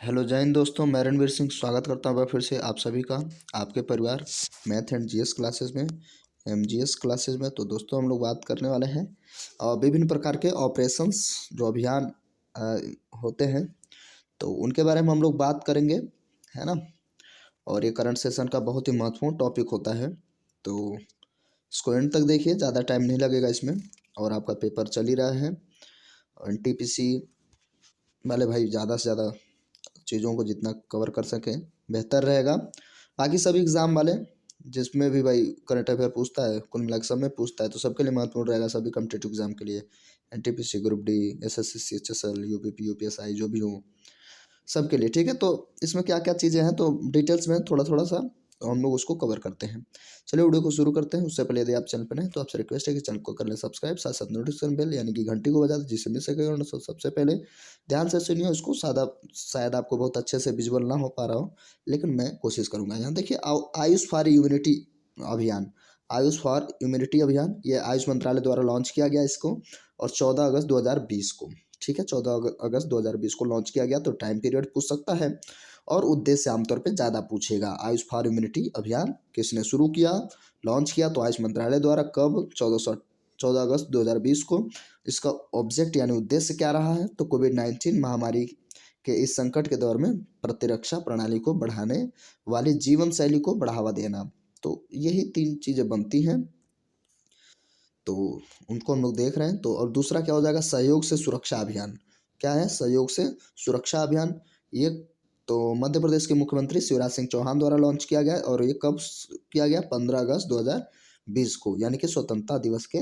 Hello जय हिंद दोस्तों, मैं रणवीर सिंह स्वागत करता हूँ फिर से आप सभी का आपके परिवार मैथ एंड जीएस क्लासेस में एमजीएस क्लासेस में। तो दोस्तों हम लोग बात करने वाले हैं विभिन्न प्रकार के ऑपरेशंस जो अभियान अ, होते हैं, तो उनके बारे में हम लोग बात करेंगे, है ना। और ये करंट सेशन का बहुत ही महत्वपूर्ण टॉपिक होता है, तो इसको एंड तक देखिए, ज़्यादा टाइम नहीं लगेगा इसमें। और आपका पेपर चल ही रहा है, एनटीपीसी वाले भाई ज़्यादा से ज़्यादा चीज़ों को जितना कवर कर सकें बेहतर रहेगा। बाकी सभी एग्ज़ाम वाले जिसमें भी भाई करंट अफेयर पूछता है, कुल मिला के सब में पूछता है, तो सबके लिए महत्वपूर्ण रहेगा, सभी कम्पिटेटिव एग्जाम के लिए, NTPC, group D, SSC, CHSL, UPP, UPSI, जो भी हो सबके लिए। ठीक है, तो इसमें क्या क्या चीज़ें हैं तो डिटेल्स में थोड़ा थोड़ा सा हम लोग उसको कवर करते हैं। चलिए वीडियो को शुरू करते हैं। उससे पहले यदि आप चैनल पर नए तो आपसे रिक्वेस्ट है कि चैनल को कर लें सब्सक्राइब, साथ साथ नोटिफिकेशन बेल यानी कि घंटी को बजा दें, जिससे मिस सकेगा ना। सबसे पहले ध्यान से सुनिए उसको, सादा शायद आपको बहुत अच्छे से विजुअल ना हो पा रहा हो, लेकिन मैं कोशिश करूंगा। यहाँ देखिए, आयुष फॉर ह्यूमैनिटी अभियान, आयुष फॉर ह्यूमैनिटी अभियान, ये आयुष मंत्रालय द्वारा लॉन्च किया गया इसको, और 14 अगस्त 2020 को, ठीक है, 14 अगस्त 2020 को लॉन्च किया गया। तो टाइम पीरियड पूछ सकता है और उद्देश्य आमतौर पे ज़्यादा पूछेगा। आयुष फॉर ह्यूमैनिटी अभियान किसने शुरू किया, लॉन्च किया, तो आयुष मंत्रालय द्वारा। कब, 14 अगस्त 2020 को। इसका ऑब्जेक्ट यानी उद्देश्य क्या रहा है, तो कोविड-19 महामारी के इस संकट के दौर में प्रतिरक्षा प्रणाली को बढ़ाने वाली जीवन शैली को बढ़ावा देना। तो यही तीन चीज़ें बनती हैं, तो उनको हम लोग देख रहे हैं। तो और दूसरा क्या हो जाएगा, सहयोग से सुरक्षा अभियान। क्या है सहयोग से सुरक्षा अभियान, ये तो मध्य प्रदेश के मुख्यमंत्री शिवराज सिंह चौहान द्वारा लॉन्च किया गया, और ये कब किया गया, 15 अगस्त 2020 को, यानी कि स्वतंत्रता दिवस के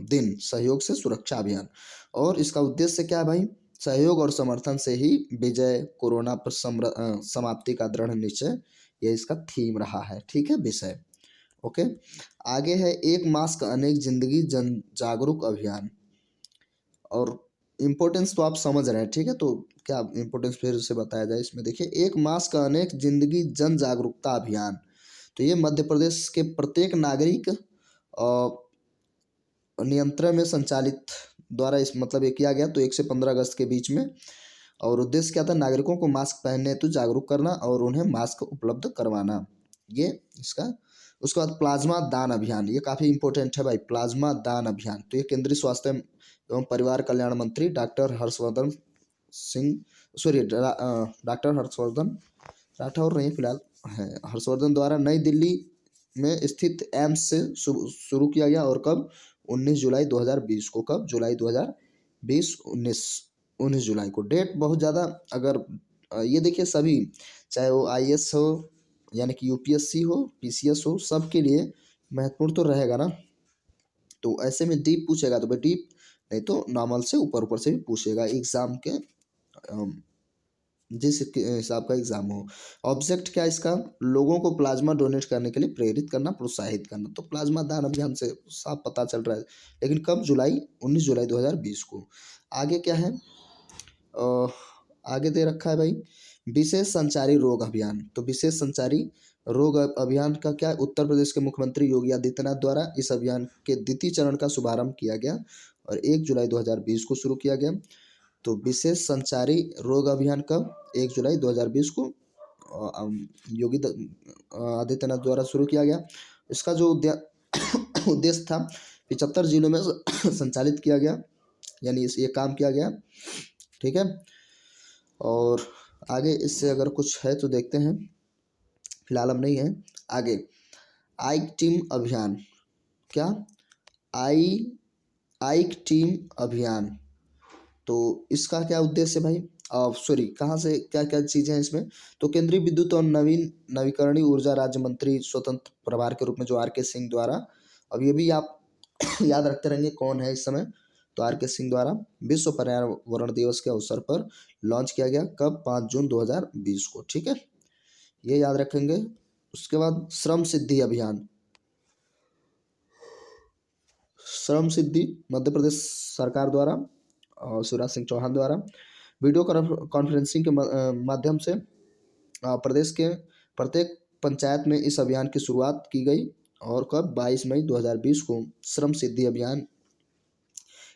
दिन, सहयोग से सुरक्षा अभियान। और इसका उद्देश्य क्या है भाई, सहयोग और समर्थन से ही विजय, कोरोना पर समाप्ति का दृढ़ निश्चय, ये इसका थीम रहा है। ठीक है, विषय। ओके, आगे है एक मास्क अनेक जिंदगी जन जागरूक अभियान। और इम्पोर्टेंस तो आप समझ रहे हैं, ठीक है, तो क्या इम्पोर्टेंस फिर से बताया जाए इसमें। देखिए, एक मास्क अनेक जिंदगी जन जागरूकता अभियान, तो ये मध्य प्रदेश के प्रत्येक नागरिक नियंत्रण में संचालित द्वारा इस मतलब ये किया गया, तो 1 से 15 अगस्त के बीच में। और उद्देश्य क्या था, नागरिकों को मास्क पहनने हेतु जागरूक करना और उन्हें मास्क उपलब्ध करवाना, ये इसका। उसके बाद प्लाज्मा दान अभियान, ये काफ़ी इंपॉर्टेंट है भाई, प्लाज्मा दान अभियान। तो ये केंद्रीय स्वास्थ्य एवं परिवार कल्याण मंत्री doctor Harshvardhan Singh, sorry, doctor Harshvardhan Rathore नहीं फिलहाल, है हर्षवर्धन द्वारा नई दिल्ली में स्थित एम्स से शुरू किया गया। और कब, 19 जुलाई 2020 को। कब, जुलाई 2020, 19 जुलाई को। डेट बहुत ज़्यादा, अगर ये देखिए सभी, चाहे वो आईएएस हो यानी कि यूपीएससी हो, पीसीएस हो, सबके लिए महत्वपूर्ण तो रहेगा ना। तो ऐसे में डीप पूछेगा तो भाई डीप, नहीं तो नॉर्मल से ऊपर ऊपर से भी पूछेगा एग्जाम के, जिस हिसाब का एग्जाम हो। ऑब्जेक्ट क्या है इसका, लोगों को प्लाज्मा डोनेट करने के लिए प्रेरित करना, प्रोत्साहित करना। तो प्लाज्मा दान अभियान से साफ पता चल रहा है, लेकिन कब, 19 जुलाई 2020 को। आगे क्या है, आगे दे रखा है भाई, विशेष संचारी रोग अभियान। तो विशेष संचारी रोग अभियान का क्या, उत्तर प्रदेश के मुख्यमंत्री योगी आदित्यनाथ द्वारा इस अभियान के द्वितीय चरण का शुभारंभ किया गया और 1 जुलाई 2020 को शुरू किया गया। तो विशेष संचारी रोग अभियान कब, 1 जुलाई 2020 को योगी आदित्यनाथ द्वारा शुरू किया गया। इसका जो उद्देश्य था, 75 जिलों में संचालित किया गया, यानी ये काम किया गया। ठीक है, और आगे इससे अगर कुछ है तो देखते हैं, फिलहाल अब नहीं है। आगे आइक टीम अभियान, क्या, आई आइक टीम अभियान, तो इसका क्या उद्देश्य है भाई, सॉरी, कहाँ से क्या क्या चीज़ें हैं इसमें। तो केंद्रीय विद्युत और नवीकरणीय ऊर्जा राज्य मंत्री स्वतंत्र प्रभार के रूप में जो आर के सिंह द्वारा, अब ये भी आप याद रखते रहेंगे कौन है इस समय, तो आर के सिंह द्वारा विश्व पर्यावरण दिवस के अवसर पर लॉन्च किया गया। कब, 5 जून 2020 को। ठीक है, ये याद रखेंगे। उसके बाद श्रम सिद्धि अभियान, श्रम सिद्धि मध्य प्रदेश सरकार द्वारा और शिवराज सिंह चौहान द्वारा वीडियो कॉन्फ्रेंसिंग के माध्यम से प्रदेश के प्रत्येक पंचायत में इस अभियान की शुरुआत की गई। और कब, 22 मई 2020 को। श्रम सिद्धि अभियान,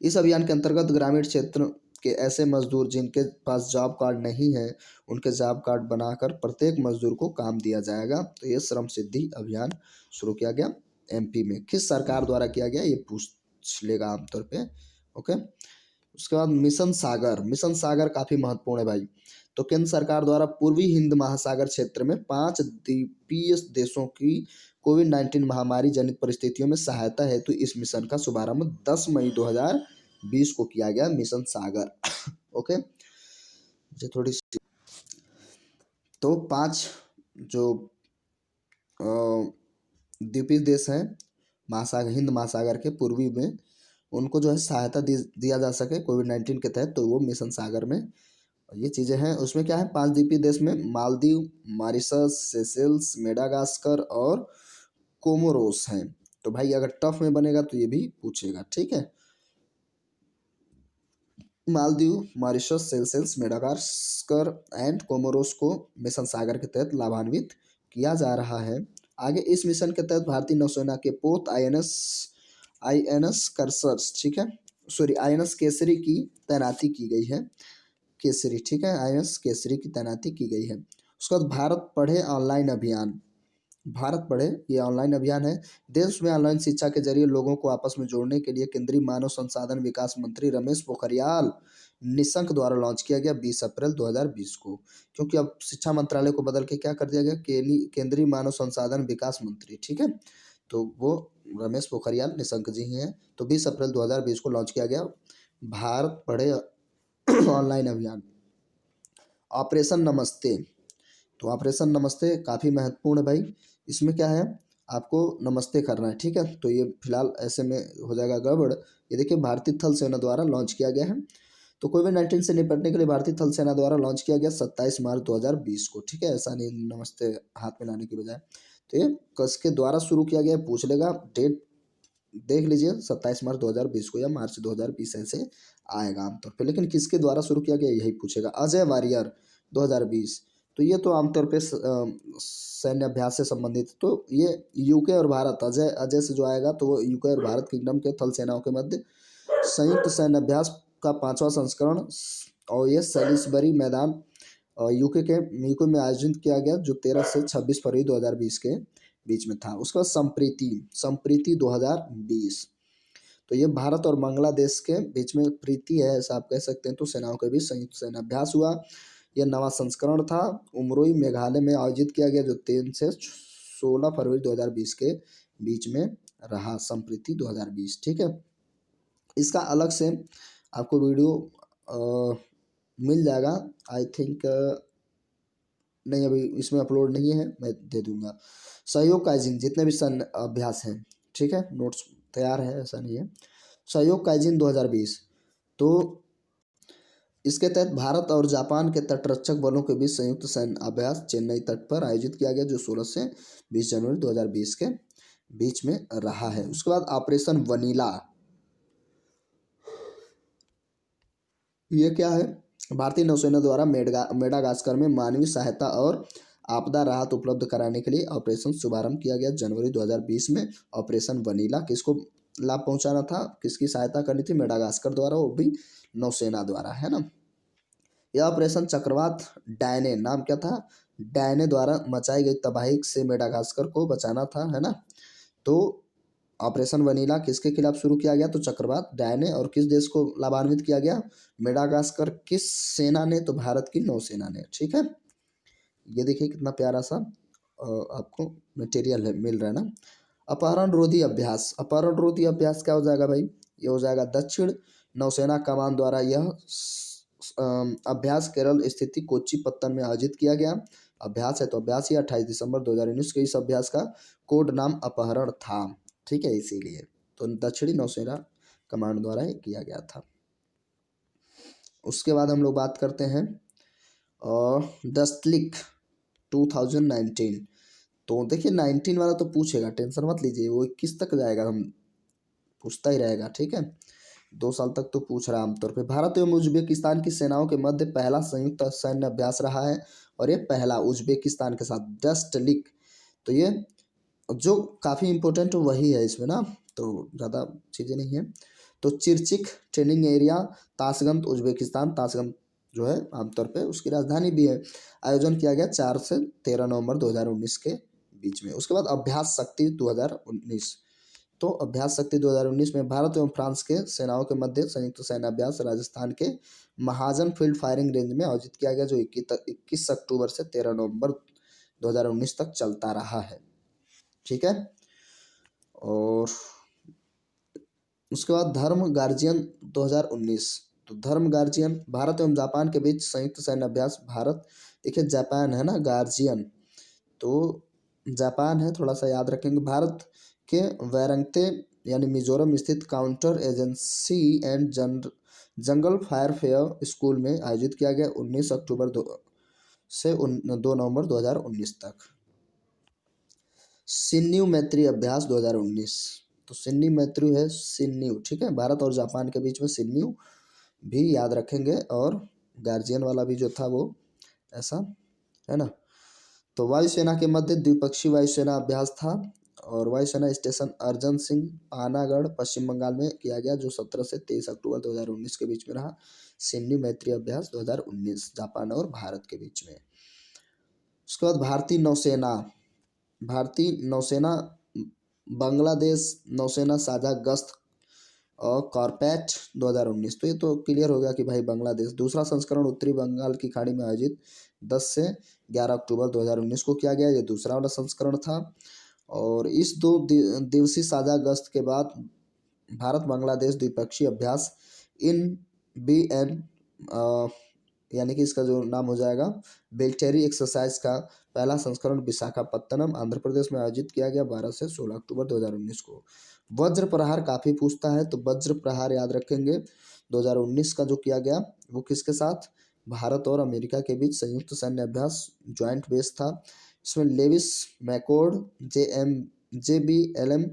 इस अभियान के अंतर्गत ग्रामीण क्षेत्र कि ऐसे मजदूर जिनके पास जॉब कार्ड नहीं है उनके जॉब कार्ड बनाकर प्रत्येक मजदूर को काम दिया जाएगा। तो ये श्रम सिद्धि अभियान शुरू किया गया एमपी में। किस सरकार द्वारा किया गया ये पूछ लेगा आमतौर पे। ओके, उसके बाद मिशन सागर काफी महत्वपूर्ण है भाई। तो केंद्र सरकार द्वारा पूर्वी हिंद महासागर क्षेत्र में 5 द्वीपीय देशों की कोविड-19 महामारी जनित परिस्थितियों में सहायता हेतु इस मिशन का शुभारंभ 10 मई 2020 को किया गया, मिशन सागर। ओके, मुझे थोड़ी सी तो 5 जो द्वीपीय देश हैं महासागर हिंद महासागर के पूर्वी में, उनको जो है सहायता दिया जा सके कोविड-19 के तहत, तो वो मिशन सागर में ये चीज़ें हैं। उसमें क्या है, 5 द्वीपीय देश में मालदीव, मॉरिशस, सेशेल्स, मेडागास्कर और कोमोरोस हैं। तो भाई अगर टफ में बनेगा तो ये भी पूछेगा, ठीक है। Maldives, Mauritius, Seychelles, Madagascar and Comoros को मिशन सागर के तहत लाभान्वित किया जा रहा है। आगे इस मिशन के तहत भारतीय नौसेना के पोत आईएनएस कर्सर्स, ठीक है, सॉरी आईएनएस केसरी की तैनाती की गई है। केसरी, ठीक है, आईएनएस केसरी की तैनाती की गई है। उसके बाद भारत पढ़े ऑनलाइन अभियान। भारत पढ़े ये ऑनलाइन अभियान है। देश में ऑनलाइन शिक्षा के जरिए लोगों को आपस में जोड़ने के लिए केंद्रीय मानव संसाधन विकास मंत्री रमेश पोखरियाल निशंक द्वारा लॉन्च किया गया 20 अप्रैल 2020 को। क्योंकि अब शिक्षा मंत्रालय को बदल के क्या कर दिया गया, केंद्रीय मानव संसाधन विकास मंत्री, ठीक है, तो वो रमेश पोखरियाल निशंक जी ही हैं। तो 20 अप्रैल 2020 को लॉन्च किया गया भारत पढ़े ऑनलाइन अभियान। ऑपरेशन नमस्ते, तो ऑपरेशन नमस्ते काफ़ी महत्वपूर्ण है भाई। इसमें क्या है, आपको नमस्ते करना है, ठीक है। तो ये फिलहाल ऐसे में हो जाएगा गड़बड़। ये देखिए भारतीय थल सेना द्वारा लॉन्च किया गया है। तो कोविड-19 से निपटने के लिए भारतीय थल सेना द्वारा लॉन्च किया गया 27 मार्च 2020 को, ठीक है, ऐसा नहीं नमस्ते हाथ मिलाने की बजाय। तो ये किसके द्वारा शुरू किया गया पूछ लेगा, डेट देख लीजिए 27 मार्च 2020 को या मार्च 2020 ऐसे आएगा आमतौर पे, लेकिन किसके द्वारा शुरू किया गया यही पूछेगा। अजय वारियर 2020, तो ये तो आमतौर पे सैन्य अभ्यास से संबंधित, तो ये यूके और भारत, अजय अजय से जो आएगा तो वो यूके और भारत किंगडम के थल सेनाओं के मध्य संयुक्त सैन्य अभ्यास का 5वां संस्करण, और ये सैलिसबरी मैदान यूके में आयोजित किया गया जो 13 से 26 फरवरी 2020 के बीच में था। उसका संप्रीति 2020, तो ये भारत और बांग्लादेश के बीच में प्रीति है ऐसा आप कह सकते हैं। तो सेनाओं के बीच संयुक्त सैन्य अभ्यास हुआ, यह नवा संस्करण था। उमरोई मेघालय में आयोजित किया गया जो 3 से 16 फरवरी 2020 के बीच में रहा, संप्रीति 2020, ठीक है। इसका अलग से आपको वीडियो मिल जाएगा, आई थिंक नहीं अभी इसमें अपलोड नहीं है, मैं दे दूंगा। सहयोग काइजिन जितने भी सैन्य अभ्यास हैं, ठीक है, नोट्स तैयार है ऐसा नहीं है। सहयोग काइजिन 2020, तो इसके तहत भारत और जापान के तटरक्षक बलों के बीच संयुक्त सैन्य अभ्यास चेन्नई तट पर आयोजित किया गया जो 16 से 20 जनवरी 2020 के बीच में रहा है। उसके बाद ऑपरेशन वनीला, ये क्या है, भारतीय नौसेना द्वारा मेडागास्कर में मानवीय सहायता और आपदा राहत उपलब्ध कराने के लिए ऑपरेशन शुभारंभ किया गया जनवरी 2020 में। ऑपरेशन वनीला किसको लाभ पहुंचाना था, किसकी सहायता करनी थी, मेडागास्कर द्वारा, वो भी नौसेना द्वारा, है ना। यह ऑपरेशन चक्रवात डायने, नाम क्या था, डायने द्वारा मचाई गई तबाही से मेडागास्कर को बचाना था, है ना। तो ऑपरेशन वनीला किसके खिलाफ शुरू किया गया, तो चक्रवात डायने, और किस देश को लाभान्वित किया गया, मेडागास्कर। किस सेना ने, तो भारत की नौसेना ने, ठीक है। ये देखिए कितना प्यारा सा आपको मटेरियल मिल रहा है ना। अपहरण रोधी अभ्यास, अपहरण रोधी अभ्यास क्या हो जाएगा भाई, ये हो जाएगा दक्षिण नौसेना कमान द्वारा यह अभ्यास केरल स्थित कोच्चिपत्तन में आयोजित किया गया अभ्यास है। तो अभ्यास ही 28 दिसंबर 2019 के इस अभ्यास का कोड नाम अपहरण था, ठीक है, इसीलिए तो दक्षिणी नौसेना कमांड द्वारा ये किया गया था। उसके बाद हम लोग बात करते हैं दस्तलिक 2019, तो देखिए 19 वाला तो पूछेगा, टेंशन मत लीजिए, वो 21 तक जाएगा, हम पूछता ही रहेगा, ठीक है, 2 साल तक तो पूछ रहा है आमतौर पे। भारत एवं उज्बेकिस्तान की सेनाओं के मध्य पहला संयुक्त सैन्य अभ्यास रहा है, और ये पहला उज्बेकिस्तान के साथ दस्तलिक, तो ये जो काफ़ी इम्पोर्टेंट वही है इसमें ना, तो ज़्यादा चीज़ें नहीं है। तो चिरचिक training area, Tashkent Uzbekistan, Tashkent जो है आमतौर पे उसकी राजधानी भी है। आयोजन किया गया 4 से 13 नवंबर 2019 के बीच में। उसके बाद अभ्यास शक्ति 2019। तो अभ्यास शक्ति 2019 में भारत एवं फ्रांस के सेनाओं के मध्य संयुक्त सैन्य अभ्यास राजस्थान के महाजन फील्ड फायरिंग रेंज में आयोजित किया गया, जो 21 अक्टूबर से 13 नवंबर 2019 तक चलता रहा है। ठीक है। और उसके बाद धर्म गार्जियन 2019। तो धर्म गार्जियन भारत एवं जापान के बीच संयुक्त सैन्य अभ्यास। भारत, देखिए जापान है ना गार्जियन, तो जापान है, थोड़ा सा याद रखेंगे। भारत के वैरंगते यानी मिजोरम स्थित counter insurgency and jungle warfare school में आयोजित किया गया 19 अक्टूबर से 2 नवंबर 2019 तक। सिन्यू मैत्री अभ्यास 2019। तो सिन्यू मैत्री है, सिन्यू, ठीक है, भारत और जापान के बीच में सिन्यू भी याद रखेंगे, और गार्जियन वाला भी जो था वो ऐसा है ना। तो वायुसेना के मध्य द्विपक्षीय वायुसेना अभ्यास था, और वायुसेना स्टेशन अर्जन सिंह पानागढ़ पश्चिम बंगाल में किया गया, जो 17 से 23 अक्टूबर 2019 के बीच में रहा। सिन्यू मैत्री अभ्यास 2019 जापान और भारत के बीच में। उसके बाद भारतीय नौसेना बांग्लादेश नौसेना साझा गश्त और कॉर्पेट 2019। तो ये तो क्लियर हो गया कि भाई बांग्लादेश। दूसरा संस्करण उत्तरी बंगाल की खाड़ी में आयोजित 10 से 11 अक्टूबर 2019 को किया गया, ये दूसरा वाला संस्करण था। और इस 2 दिवसीय साझा गश्त के बाद भारत बांग्लादेश द्विपक्षीय अभ्यास इन बी एन यानी कि इसका जो नाम हो जाएगा मिलिट्री एक्सरसाइज का पहला संस्करण विशाखापत्तनम आंध्र प्रदेश में आयोजित किया गया 12 से 16 अक्टूबर 2019 को। वज्र प्रहार काफ़ी पूछता है, तो वज्र प्रहार याद रखेंगे 2019 का जो किया गया वो किसके साथ, भारत और अमेरिका के बीच संयुक्त सैन्य अभ्यास ज्वाइंट बेस था। इसमें लेविस मैकॉर्ड JBLM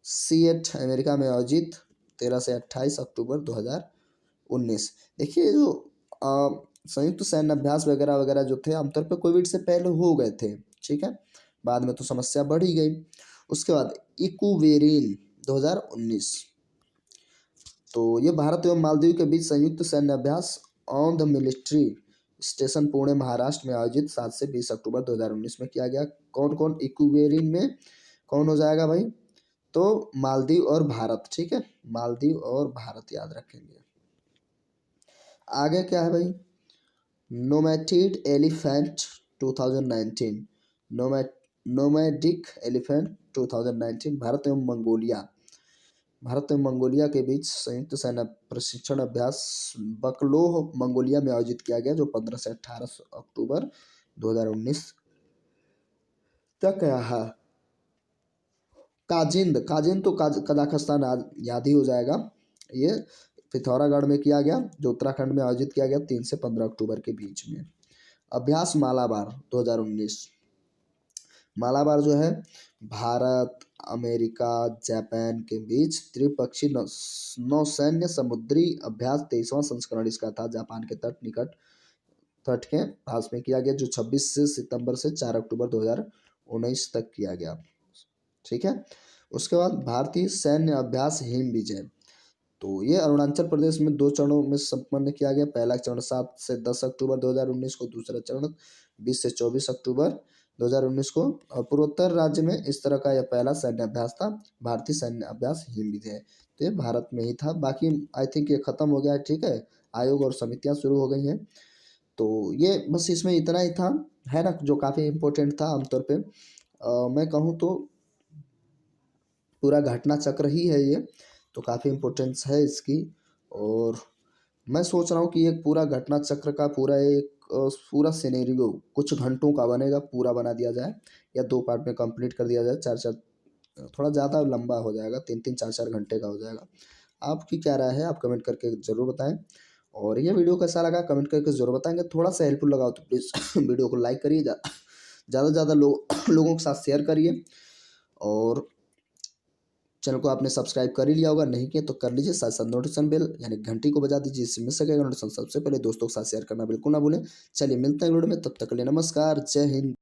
C8 अमेरिका में आयोजित 13 से 28 अक्टूबर 2019। देखिए जो संयुक्त सैन्य अभ्यास वगैरह वगैरह जो थे आमतौर पर कोविड से पहले हो गए थे, ठीक है, बाद में तो समस्या बढ़ ही गई। उसके बाद इकुवेरिन 2019। तो ये भारत एवं मालदीव के बीच संयुक्त सैन्य अभ्यास on the military station Pune Maharashtra में आयोजित 7 से 20 अक्टूबर 2019 में किया गया। कौन कौन इकुवेरिन में कौन हो जाएगा भाई, तो मालदीव और भारत, ठीक है, मालदीव और भारत याद रखेंगे। आगे क्या है भाई, नोमैटिड एलिफेंट 2019, नोमैडिक एलिफेंट 2019। भारत एवं मंगोलिया के बीच संयुक्त सैन्य प्रशिक्षण अभ्यास बकलोह मंगोलिया में आयोजित किया गया, जो 15 से 18 अक्टूबर 2019 तक रहा। काजिंद तो कजाकिस्तान याद ही हो जाएगा। ये पिथौरागढ़ में किया गया, जो उत्तराखंड में आयोजित किया गया 3 से 15 अक्टूबर के बीच में। अभ्यास मालाबार 2019। मालाबार जो है भारत, अमेरिका, जापान के बीच त्रिपक्षीय नौसैन्य समुद्री अभ्यास 23वां संस्करण इसका था। जापान के तट के पास में किया गया, जो 26 से सितंबर से 4 अक्टूबर 2019 तक किया गया, ठीक है। उसके बाद भारतीय सैन्य अभ्यास हिम विजय। तो ये अरुणाचल प्रदेश में 2 चरणों में संपन्न किया गया। पहला चरण 7 से 10 अक्टूबर 2019 को, दूसरा चरण 20 से 24 अक्टूबर 2019 को। और पूर्वोत्तर राज्य में इस तरह का यह पहला सैन्य अभ्यास था, भारतीय सैन्य अभ्यास हिम विजय। तो ये भारत में ही था, बाकी आई थिंक ये खत्म हो गया है, ठीक है, आयोग और समितियां शुरू हो गई हैं। तो ये बस इसमें इतना ही था, है ना, जो काफ़ी इम्पोर्टेंट था आमतौर पर। मैं कहूँ तो पूरा घटना चक्र ही है ये, तो काफ़ी इम्पोर्टेंस है इसकी। और मैं सोच रहा हूँ कि एक पूरा घटना चक्र का पूरा सिनेरियो कुछ घंटों का बनेगा, पूरा बना दिया जाए, या 2 पार्ट में कंप्लीट कर दिया जाए। 4-4 थोड़ा ज़्यादा लंबा हो जाएगा, 3-3 4-4 घंटे का हो जाएगा। आपकी क्या राय है, आप कमेंट करके ज़रूर बताएं। और ये वीडियो कैसा लगा कमेंट करके ज़रूर बताएंगे। थोड़ा सा हेल्पफुल लगा तो प्लीज़ वीडियो को लाइक करिए, ज़्यादा से ज़्यादा लोगों के साथ शेयर करिए। और चैनल को आपने सब्सक्राइब कर ही लिया होगा, नहीं किया तो कर लीजिए। साथ साथ नोटिफिकेशन बेल यानी घंटी को बजा दीजिए, जिससे मिस सकेगा नोटिफिकेशन सबसे पहले। दोस्तों के साथ शेयर करना बिल्कुल ना भूलें। चलिए मिलते हैं वीडियो में, तब तक के लिए नमस्कार, जय हिंद।